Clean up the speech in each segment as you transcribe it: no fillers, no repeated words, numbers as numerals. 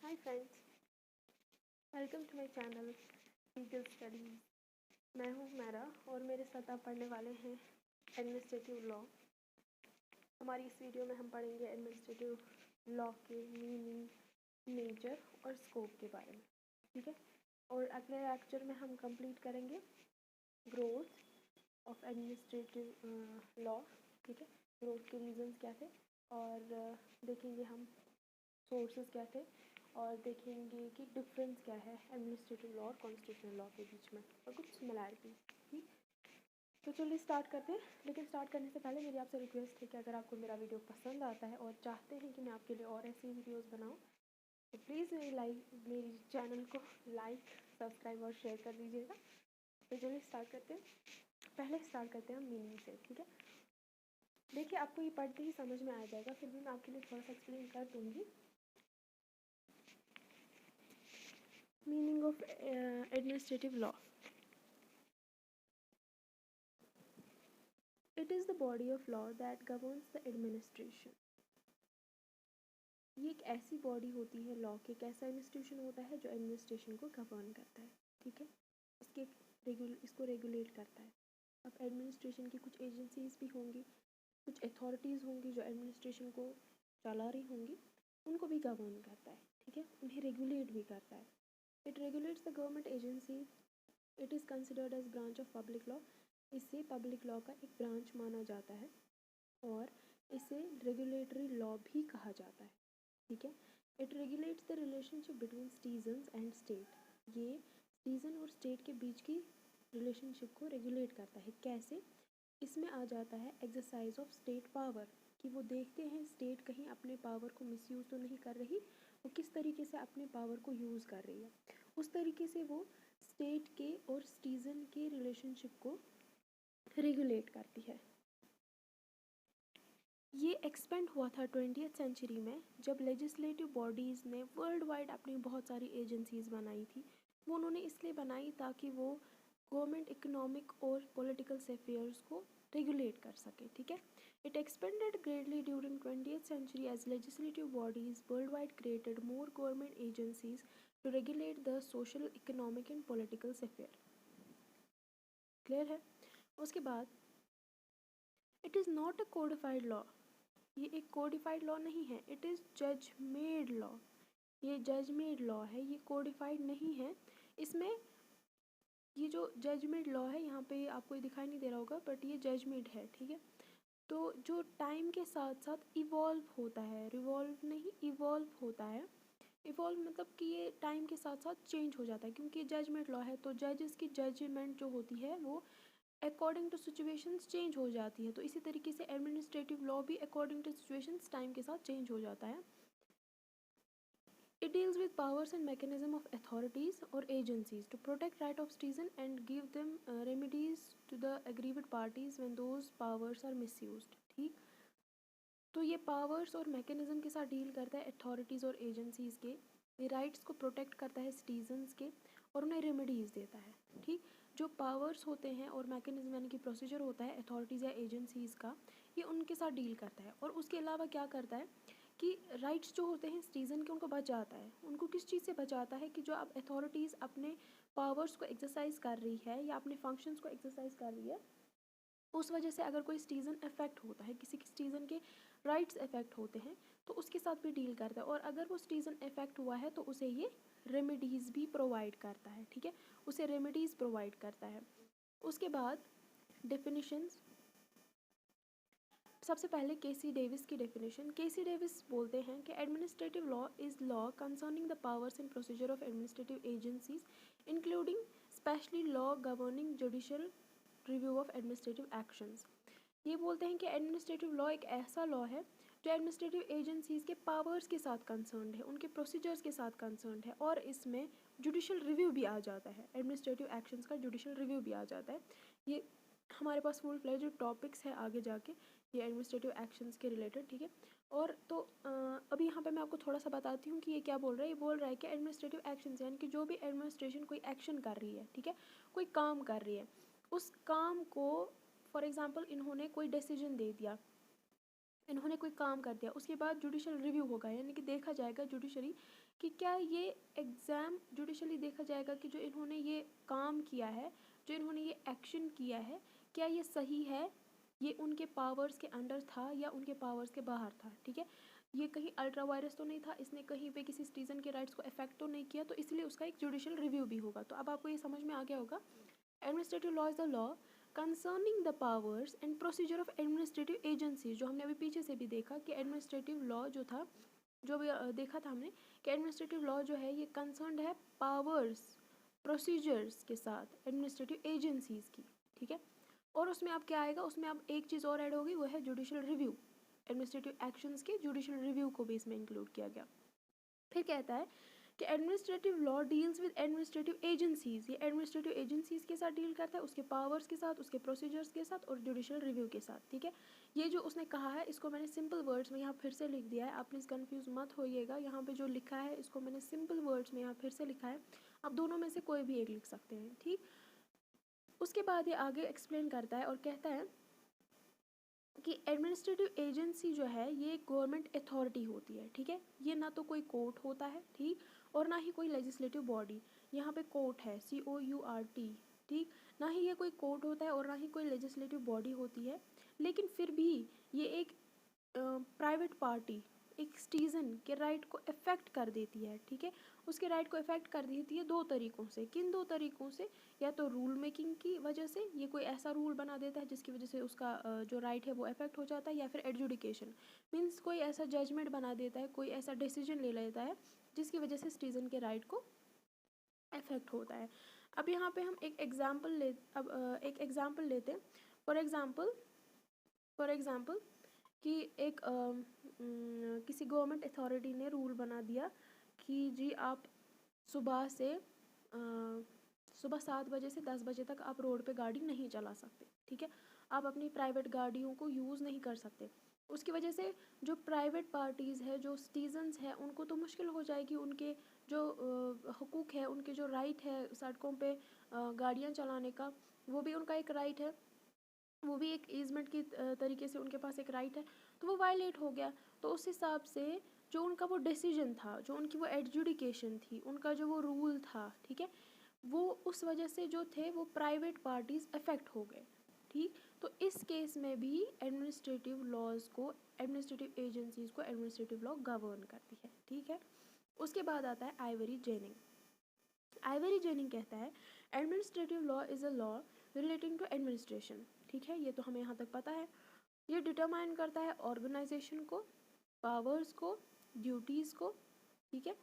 Hi friends, welcome to my channel legal studies. मैं हूँ मैरा और मेरे साथ आप पढ़ने वाले हैं एडमिनिस्ट्रेटिव लॉ। हमारी इस वीडियो में हम पढ़ेंगे एडमिनिस्ट्रेटिव लॉ के मीनिंग, नेचर और स्कोप के बारे में, ठीक है। और अगले लेक्चर में हम कंप्लीट करेंगे ग्रोथ ऑफ एडमिनिस्ट्रेटिव लॉ, ठीक है। ग्रोथ के रीजंस क्या थे और देखेंगे हम सोर्सेज क्या थे और देखेंगे कि डिफरेंस क्या है एडमिनिस्ट्रेटिव लॉ और कॉन्स्टिट्यूशनल लॉ के बीच में और कुछ सिमिलैरिटी, ठीक। तो चलिए स्टार्ट करते हैं। लेकिन स्टार्ट करने से पहले मेरी आपसे रिक्वेस्ट है कि अगर आपको मेरा वीडियो पसंद आता है और चाहते हैं कि मैं आपके लिए और ऐसी वीडियोस बनाऊं तो प्लीज़ मेरी चैनल को लाइक, सब्सक्राइब और शेयर कर दीजिएगा। तो चलिए स्टार्ट करते हैं। पहले स्टार्ट करते हैं हम मीनिंग से, ठीक है। देखिए, आपको ये पढ़ते ही समझ में आ जाएगा, फिर भी मैं आपके लिए थोड़ा सा एक्सप्लेन कर दूँगी। Meaning of administrative law. It is the body of law that governs the administration. ये एक ऐसी बॉडी होती है लॉ के, एक ऐसा इंस्टीट्यूशन होता है जो एडमिनिस्ट्रेशन को गवर्न करता है, ठीक है। इसको रेगुलेट करता है। अब एडमिनिस्ट्रेशन की कुछ एजेंसीज भी होंगी, कुछ अथॉरिटीज़ होंगी जो एडमिनिस्ट्रेशन को चला रही होंगी, उनको भी गवर्न करता है, ठीक है। उन्हें रेगुलेट भी करता है। It regulates the government agency. It is considered as branch of public law. इसे पब्लिक लॉ का एक ब्रांच माना जाता है और इसे रेगुलेटरी लॉ भी कहा जाता है, ठीक है। It regulates the relationship between citizens and state. ये सिटीजन और स्टेट के बीच की रिलेशनशिप को रेगुलेट करता है। कैसे? इसमें आ जाता है एक्सरसाइज ऑफ स्टेट पावर, कि वो देखते हैं स्टेट कहीं अपने पावर को मिसयूज़ तो नहीं कर रही, वो किस तरीके से अपने पावर को यूज़ कर रही है, उस तरीके से वो स्टेट के और सिटीज़न के रिलेशनशिप को रेगुलेट करती है। ये एक्सपेंड हुआ था 20th सेंचुरी में, जब लेजिस्लेटिव बॉडीज़ ने वर्ल्ड वाइड अपनी बहुत सारी एजेंसीज़ बनाई थी। वो उन्होंने इसलिए बनाई ताकि वो गवर्नमेंट इकोनॉमिक और पॉलिटिकल अफेयर्स को रेगुलेट कर सके, ठीक है। It expanded greatly during 20th century as legislative bodies world wide created more government agencies to regulate the social, economic and political affair. Clear है? उसके बाद it is not a codified law. ये एक codified law नहीं है, it is जज made law. ये जज मेड लॉ है, ये कोडिफाइड नहीं है। इसमें ये जो जजमेंट लॉ है, यहाँ पे आपको ये दिखाई नहीं दे रहा होगा, बट ये जजमेंट है, ठीक है। तो जो टाइम के साथ साथ इवॉल्व होता है, रिवॉल्व नहीं, इवॉल्व होता है। इवॉल्व मतलब कि ये टाइम के साथ साथ चेंज हो जाता है, क्योंकि जजमेंट लॉ है तो जजेस की जजमेंट जो होती है वो अकॉर्डिंग टू सिचुएशंस चेंज हो जाती है। तो इसी तरीके से एडमिनिस्ट्रेटिव लॉ भी अकॉर्डिंग टू सिचुएशंस टाइम के साथ चेंज हो जाता है। It deals with powers and mechanism of authorities or agencies to protect right of citizen and give them remedies to the aggrieved parties when those powers are misused, ठीक। तो ये powers और mechanism के साथ deal करता है authorities और agencies के, ये राइट्स को प्रोटेक्ट करता है सिटीजन्स के और उन्हें रेमेडीज़ देता है, ठीक। जो पावर्स होते हैं और मैकेनिज्म यानी कि प्रोसीजर होता है अथॉरिटीज़ या एजेंसीज़ का, ये उनके साथ डील करता है। और उसके अलावा क्या करता है कि राइट्स जो होते हैं सिटीज़न के, उनको बचाता है। उनको किस चीज़ से बचाता है कि जो अब अथॉरिटीज़ अपने पावर्स को एक्सरसाइज कर रही है या अपने फंक्शंस को एक्सरसाइज कर रही है, उस वजह से अगर कोई सिटीज़न अफेक्ट होता है, किसी सिटीज़न के राइट्स अफेक्ट होते हैं, तो उसके साथ भी डील करता है। और अगर वो सिटीज़न अफेक्ट हुआ है तो उसे ये रेमेडीज़ भी प्रोवाइड करता है, ठीक है। उसे रेमेडीज़ प्रोवाइड करता है। उसके बाद डेफिनेशंस। सबसे पहले केसी डेविस की डेफिनेशन। केसी डेविस बोलते हैं कि administrative law is law concerning the powers and procedure of administrative agencies including specially law governing judicial review of administrative actions. ये बोलते हैं कि एडमिनिस्ट्रेटिव लॉ एक ऐसा लॉ है जो एडमिनिस्ट्रेटिव एजेंसीज़ के पावर्स के साथ कंसर्न्ड है, उनके प्रोसीजर्स के साथ कंसर्न्ड है, और इसमें जुडिशल रिव्यू भी आ जाता है। एडमिनिस्ट्रेटिव एक्शंस का जुडिशल रिव्यू भी आ जाता है। ये हमारे पास फुल फ्लेज जो टॉपिक्स है आगे जाके, ये एडमिनिस्ट्रेटिव एक्शंस के रिलेटेड, ठीक है। और तो अभी यहाँ पे मैं आपको थोड़ा सा बताती हूँ कि ये क्या बोल रहा है। ये बोल रहा है कि एडमिनिस्ट्रेटिव एक्शंस यानी कि जो भी एडमिनिस्ट्रेशन कोई एक्शन कर रही है, ठीक है, कोई काम कर रही है, उस काम को फॉर एग्ज़ाम्पल इन्होंने कोई डिसीजन दे दिया इन्होंने कोई काम कर दिया, उसके बाद जुडिशल रिव्यू होगा, यानी कि देखा जाएगा जुडिशरी कि क्या ये एग्ज़ाम जुडिशली देखा जाएगा कि जो इन्होंने ये काम किया है, जो इन्होंने ये एक्शन किया है, क्या ये सही है, ये उनके पावर्स के अंडर था या उनके पावर्स के बाहर था। ठीक है, ये कहीं अल्ट्रा वायरस तो नहीं था, इसने कहीं पे किसी सिटीज़न के राइट्स को अफेक्ट तो नहीं किया, तो इसलिए उसका एक जुडिशल रिव्यू भी होगा। तो अब आपको ये समझ में आ गया होगा, administrative law is the law concerning the powers and procedure of administrative agencies. जो हमने अभी पीछे से भी देखा कि एडमिनिस्ट्रेटिव लॉ जो था, जो भी देखा था हमने कि एडमिनिस्ट्रेटिव लॉ जो है ये कंसर्न्ड है पावर्स प्रोसीजर्स के साथ एडमिनिस्ट्रेटिव एजेंसीज की। ठीक है, और उसमें अब क्या आएगा, उसमें अब एक चीज़ और ऐड होगी, वो है जुडिशल रिव्यू। एडमिनिस्ट्रेटिव एक्शंस के जुडिशल रिव्यू को भी इसमें इंक्लूड किया गया। फिर कहता है कि administrative law deals with administrative agencies, ये एडमिनिस्ट्रेटिव एजेंसीज के साथ डील करता है, उसके पावर्स के साथ, उसके प्रोसीजर्स के साथ और जुडिशल रिव्यू के साथ। ठीक है, ये जो उसने कहा है इसको मैंने सिंपल वर्ड्स में यहाँ फिर से लिख दिया है, आप प्लीज़ कन्फ्यूज़ मत होइएगा। यहाँ पे जो लिखा है इसको मैंने सिंपल वर्ड्स में यहाँ फिर से लिखा है, आप दोनों में से कोई भी एक लिख सकते हैं। ठीक, उसके बाद ये आगे एक्सप्लेन करता है और कहता है कि एडमिनिस्ट्रेटिव एजेंसी जो है ये गवर्नमेंट अथॉरिटी होती है। ठीक है, ये ना तो कोई कोर्ट होता है, ठीक, और ना ही कोई लेजिस्लेटिव बॉडी। यहाँ पे कोर्ट है, COURT, ठीक, ना ही ये कोई कोर्ट होता है और ना ही कोई लेजिस्लेटिव बॉडी होती है, लेकिन फिर भी ये एक प्राइवेट पार्टी, एक सिटीज़न के राइट को इफ़ेक्ट कर देती है। ठीक है, उसके राइट को इफ़ेक्ट कर देती है दो तरीक़ों से। किन दो तरीक़ों से? या तो रूल मेकिंग की वजह से, ये कोई ऐसा रूल बना देता है जिसकी वजह से उसका जो राइट है वो इफ़ेक्ट हो जाता है, या फिर एडजुडिकेशन मीन्स कोई ऐसा जजमेंट बना देता है, कोई ऐसा डिसीजन ले लेता है जिसकी वजह से सिटीज़न के राइट को इफ़ेक्ट होता है। अब यहाँ पे हम एक एग्ज़ाम्पल लेते हैं। फॉर एग्ज़ाम्पल कि एक किसी गवर्नमेंट अथॉरिटी ने रूल बना दिया कि जी आप सुबह 7 बजे से 10 बजे तक आप रोड पे गाड़ी नहीं चला सकते। ठीक है, आप अपनी प्राइवेट गाड़ियों को यूज़ नहीं कर सकते। उसकी वजह से जो प्राइवेट पार्टीज़ है, जो सिटीजन्स हैं, उनको तो मुश्किल हो जाएगी, उनके जो हकूक़ है, उनके जो राइट है सड़कों पे गाड़ियाँ चलाने का, वो भी उनका एक राइट है, वो भी एक ईज़मेंट की तरीके से उनके पास एक राइट है, तो वो वायलेट हो गया। तो उस हिसाब से जो उनका वो डिसीजन था, जो उनकी वो एडजुडिकेशन थी, उनका जो वो रूल था, ठीक है, वो उस वजह से जो थे वो प्राइवेट पार्टीज़ अफेक्ट हो गए। ठीक, तो इस केस में भी एडमिनिस्ट्रेटिव लॉज को, एडमिनिस्ट्रेटिव एजेंसीज़ को एडमिनिस्ट्रेटिव लॉ गवर्न करती है। ठीक है, उसके बाद आता है आइवरी जेनिंग। आइवरी जेनिंग कहता है administrative law is a law relating to administration. ठीक है, ये तो हमें यहाँ तक पता है। ये डिटरमाइन करता है ऑर्गेनाइजेशन को, पावर्स को, ड्यूटीज़ को। ठीक है,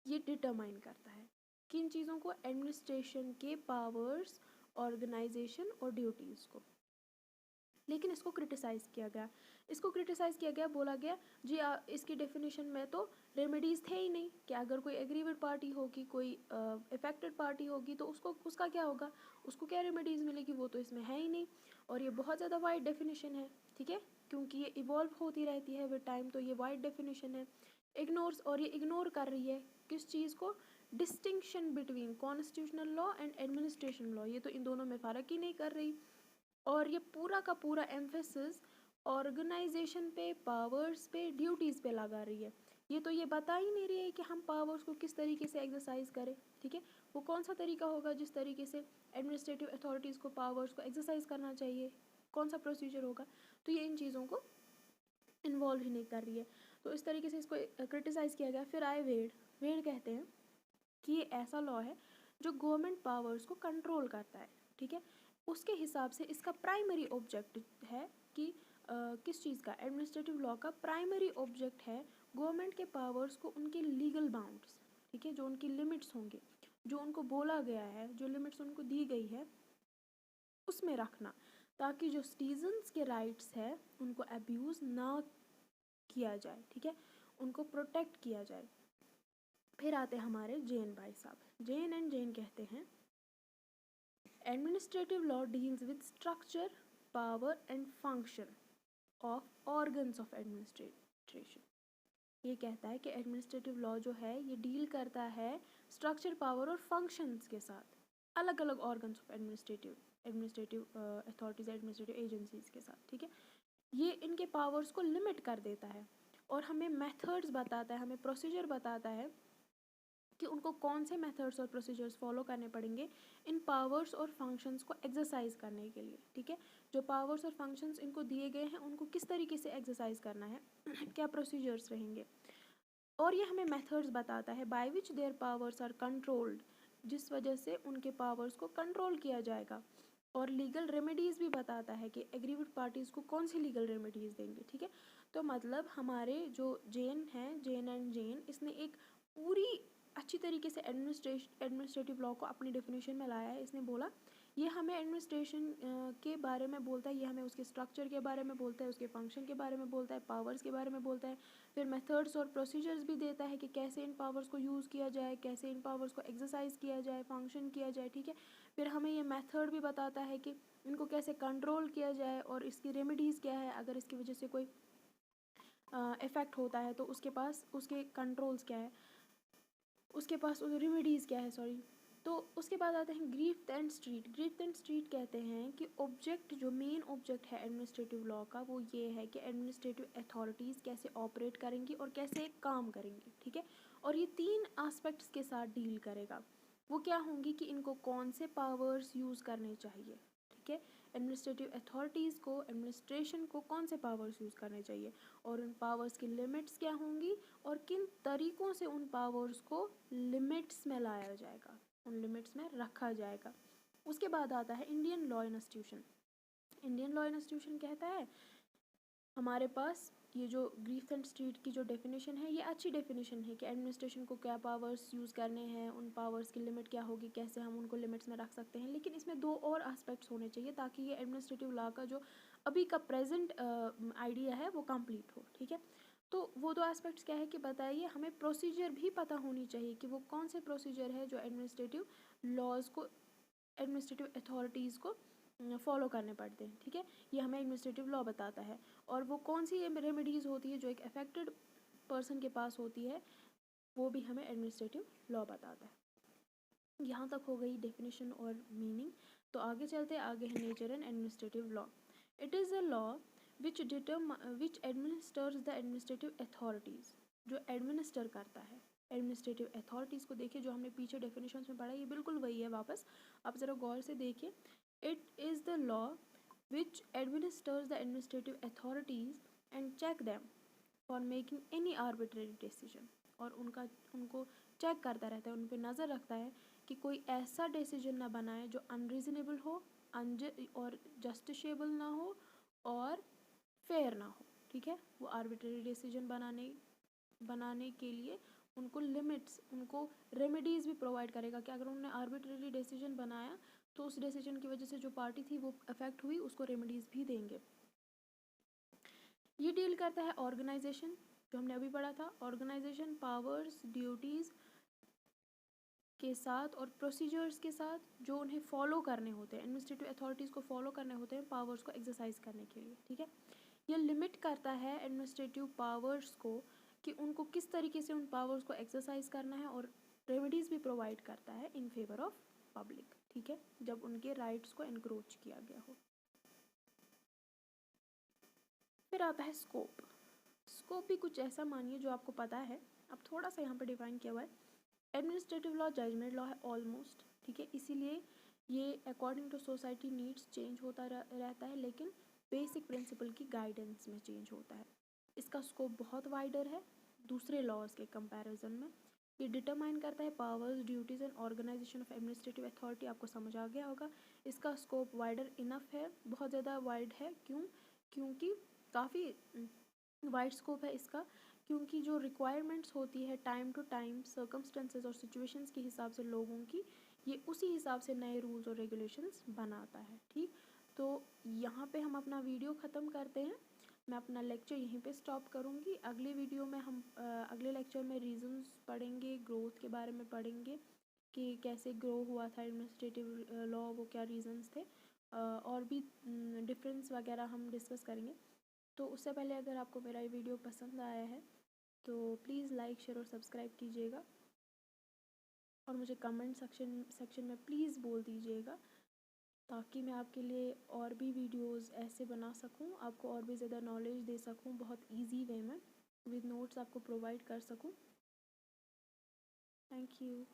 ये डिटरमाइन करता है किन चीज़ों को? एडमिनिस्ट्रेशन के पावर्स, ऑर्गेनाइजेशन और ड्यूटीज़ को। लेकिन इसको क्रिटिसाइज़ किया गया, बोला गया जी इसकी डेफिनेशन में तो रेमेडीज़ थे ही नहीं, कि अगर कोई एग्रीवेड पार्टी होगी, कोई अफेक्टेड पार्टी होगी, तो उसका क्या होगा, उसको क्या रेमेडीज़ मिलेगी, वो तो इसमें है ही नहीं। और ये बहुत ज़्यादा वाइड डेफिनेशन है। ठीक है, क्योंकि ये इवॉल्व होती रहती है विद टाइम, तो ये वाइड डेफिनेशन है। ये इग्नोर कर रही है किस चीज़ को? Distinction between constitutional law and administration law, ये तो इन दोनों में फ़र्क ही नहीं कर रही। और ये पूरा का पूरा एम्फेसिस ऑर्गेनाइजेशन पे, पावर्स पे, ड्यूटीज़ पे लगा रही है। ये तो ये बता ही नहीं रही है कि हम पावर्स को किस तरीके से एक्सरसाइज करें। ठीक है, वो कौन सा तरीका होगा जिस तरीके से एडमिनिस्ट्रेटिव अथॉरिटीज़ को पावर्स को एक्सरसाइज करना चाहिए, कौन सा प्रोसीजर होगा, तो ये इन चीज़ों को इन्वॉल्व ही नहीं कर रही है। तो इस तरीके से इसको क्रिटिसाइज़ किया गया। फिर आए वेड कहते हैं कि ये ऐसा लॉ है जो गवर्नमेंट पावर्स को कंट्रोल करता है। ठीक है, उसके हिसाब से इसका प्राइमरी ऑब्जेक्ट है कि किस चीज़ का? एडमिनिस्ट्रेटिव लॉ का प्राइमरी ऑब्जेक्ट है गवर्नमेंट के पावर्स को उनके लीगल बाउंड्स, ठीक है, जो उनकी लिमिट्स होंगे, जो उनको बोला गया है, जो लिमिट्स उनको दी गई है, उसमें रखना, ताकि जो सिटीजन्स के राइट्स है उनको अब्यूज़ ना किया जाए। ठीक है, उनको प्रोटेक्ट किया जाए। फिर आते हैं हमारे जैन भाई साहब। जैन कहते हैं administrative law deals with structure, power and function of organs of administration. ये कहता है कि एडमिनिस्ट्रेटिव लॉ जो है ये डील करता है स्ट्रक्चर, पावर और फंक्शंस के साथ, अलग अलग organs of administrative authorities, administrative agencies के साथ। ठीक है, ये इनके पावर्स को लिमिट कर देता है और हमें मेथड्स बताता है, हमें प्रोसीजर बताता है कि उनको कौन से मेथड्स और प्रोसीजर्स फॉलो करने पड़ेंगे इन पावर्स और फंक्शंस को एक्सरसाइज करने के लिए। ठीक है, जो पावर्स और फंक्शंस इनको दिए गए हैं उनको किस तरीके से एक्सरसाइज करना है क्या प्रोसीजर्स रहेंगे, और ये हमें मेथड्स बताता है by which their powers are controlled, जिस वजह से उनके पावर्स को कंट्रोल किया जाएगा। और लीगल रेमेडीज़ भी बताता है कि एग्रीविड पार्टीज़ को कौन सी लीगल रेमेडीज़ देंगे। ठीक है, तो मतलब हमारे जो जेन हैं, जेन एंड जेन, इसने एक पूरी अच्छी तरीके से एडमिनिस्ट्रेटिव लॉ को अपनी डेफिनेशन में लाया है। इसने बोला ये हमें एडमिनिस्ट्रेशन के बारे में बोलता है, ये हमें उसके स्ट्रक्चर के बारे में बोलता है, उसके फंक्शन के बारे में बोलता है, पावर्स के बारे में बोलता है, फिर मेथड्स और प्रोसीजर्स भी देता है कि कैसे इन पावर्स को यूज़ किया जाए, कैसे इन पावर्स को एक्सरसाइज किया जाए, फंक्शन किया जाए। ठीक है, फिर हमें ये मेथड भी बताता है कि इनको कैसे कंट्रोल किया जाए और इसकी रेमेडीज़ क्या है, अगर इसकी वजह से कोई इफ़ेक्ट होता है तो उसके पास उसके कंट्रोल्स क्या है, उसके पास रेमेडीज़ क्या है, सॉरी। तो उसके बाद आते हैं ग्रीफ्थ एंड स्ट्रीट। ग्रीफ्थ एंड स्ट्रीट कहते हैं कि ऑब्जेक्ट, जो मेन ऑब्जेक्ट है एडमिनिस्ट्रेटिव लॉ का, वो ये है कि एडमिनिस्ट्रेटिव अथॉरिटीज़ कैसे ऑपरेट करेंगी और कैसे काम करेंगी। ठीक है, और ये 3 एस्पेक्ट्स के साथ डील करेगा। वो क्या होंगी कि इनको कौन से पावर्स यूज़ करने चाहिए। ठीक है, एडमिनिस्ट्रेटिव अथॉरिटीज़ को, एडमिनिस्ट्रेशन को कौन से पावर्स यूज़ करने चाहिए और उन पावर्स की लिमिट्स क्या होंगी और किन तरीक़ों से उन पावर्स को लिमिट्स में लाया जाएगा, उन लिमिट्स में रखा जाएगा। उसके बाद आता है Indian law institution. Indian law institution कहता है हमारे पास ये जो ग्रीफ एंड स्ट्रीट की जो डेफिनेशन है, ये अच्छी डेफिनेशन है कि एडमिनिस्ट्रेशन को क्या पावर्स यूज़ करने हैं, उन पावर्स की लिमिट क्या होगी, कैसे हम उनको लिमिट्स में रख सकते हैं। लेकिन इसमें 2 और एस्पेक्ट्स होने चाहिए ताकि ये एडमिनिस्ट्रेटिव लॉ का जो अभी का प्रेजेंट आइडिया है वो कंप्लीट हो। ठीक है, तो वो 2 एस्पेक्ट्स क्या है कि बताइए, हमें प्रोसीजर भी पता होनी चाहिए कि वो कौन से प्रोसीजर है जो एडमिनिस्ट्रेटिव लॉज को, एडमिनिस्ट्रेटिव अथॉरिटीज़ को फॉलो करने पड़ते हैं। ठीक है, ये हमें एडमिनिस्ट्रेटिव लॉ बताता है, और वो कौन सी रेमेडीज़ होती है जो एक अफेक्टेड पर्सन के पास होती है, वो भी हमें एडमिनिस्ट्रेटिव लॉ बताता है। यहाँ तक हो गई डेफिनेशन और मीनिंग। तो आगे चलते, आगे है nature and administrative law. It is a law which administers the administrative authorities, जो एडमिनिस्टर करता है एडमिनिस्ट्रेटिव अथॉरिटीज़ को। देखिए, जो हमने पीछे डेफिनेशंस में पढ़ा ये बिल्कुल वही है वापस, आप ज़रा गौर से देखिए। It is the law which administers the administrative authorities and check them for making any arbitrary decision। और उनको चेक करता रहता है, उन पर नज़र रखता है कि कोई ऐसा डिसीजन ना बनाए जो अनरीजनेबल हो, और जस्टिसेबल ना हो और फेयर ना हो। ठीक है, वो आर्बिट्रेरी डिसीजन बनाने के लिए उनको लिमिट्स, उनको रेमेडीज़ भी प्रोवाइड करेगा कि अगर उन्होंने आर्बिट्रेरी डिसीजन बनाया तो उस डिसीजन की वजह से जो पार्टी थी वो अफेक्ट हुई, उसको रेमेडीज़ भी देंगे। ये डील करता है ऑर्गेनाइजेशन, जो हमने अभी पढ़ा था, ऑर्गेनाइजेशन पावर्स, ड्यूटीज़ के साथ और प्रोसीजर्स के साथ जो उन्हें फॉलो करने होते हैं, एडमिनिस्ट्रेटिव अथॉरिटीज़ को फॉलो करने होते हैं पावर्स को एक्सरसाइज करने के लिए। ठीक है, ये लिमिट करता है एडमिनिस्ट्रेटिव पावर्स को कि उनको किस तरीके से उन पावर्स को एक्सरसाइज करना है, और रेमेडीज़ भी प्रोवाइड करता है इन फेवर ऑफ पब्लिक। ठीक है, जब उनके राइट्स को एनक्रोच किया गया हो। फिर आता है स्कोप। स्कोप भी कुछ ऐसा मानिए जो आपको पता है, अब थोड़ा सा यहाँ पर डिफाइन किया हुआ है। एडमिनिस्ट्रेटिव लॉ जजमेंट लॉ है ऑलमोस्ट। ठीक है, इसीलिए ये according to society needs change होता रहता है, लेकिन बेसिक प्रिंसिपल की गाइडेंस में चेंज होता है। इसका स्कोप बहुत वाइडर है दूसरे लॉज के कंपैरिजन में। ये डिटरमाइन करता है powers, duties and organisation of administrative authority. आपको समझ आ गया होगा, इसका स्कोप वाइडर इनफ है, बहुत ज़्यादा वाइड है। क्योंकि काफ़ी वाइड स्कोप है इसका, क्योंकि जो रिक्वायरमेंट्स होती है टाइम टू टाइम, सर्कमस्टेंसेस और सिचुएशंस के हिसाब से लोगों की, ये उसी हिसाब से नए रूल्स और रेगुलेशंस बनाता है। ठीक, तो यहाँ पे हम अपना वीडियो ख़त्म करते हैं। मैं अपना लेक्चर यहीं पे स्टॉप करूँगी। अगले वीडियो में हम अगले लेक्चर में रीजंस पढ़ेंगे, ग्रोथ के बारे में पढ़ेंगे कि कैसे ग्रो हुआ था एडमिनिस्ट्रेटिव लॉ, वो क्या रीजंस थे, और भी डिफरेंस वगैरह हम डिस्कस करेंगे। तो उससे पहले अगर आपको मेरा ये वीडियो पसंद आया है तो प्लीज़ लाइक, शेयर और सब्सक्राइब कीजिएगा, और मुझे कमेंट सेक्शन में प्लीज़ बोल दीजिएगा ताकि मैं आपके लिए और भी वीडियोस ऐसे बना सकूं, आपको और भी ज़्यादा नॉलेज दे सकूं, बहुत इजी वे में विद नोट्स आपको प्रोवाइड कर सकूं। Thank you.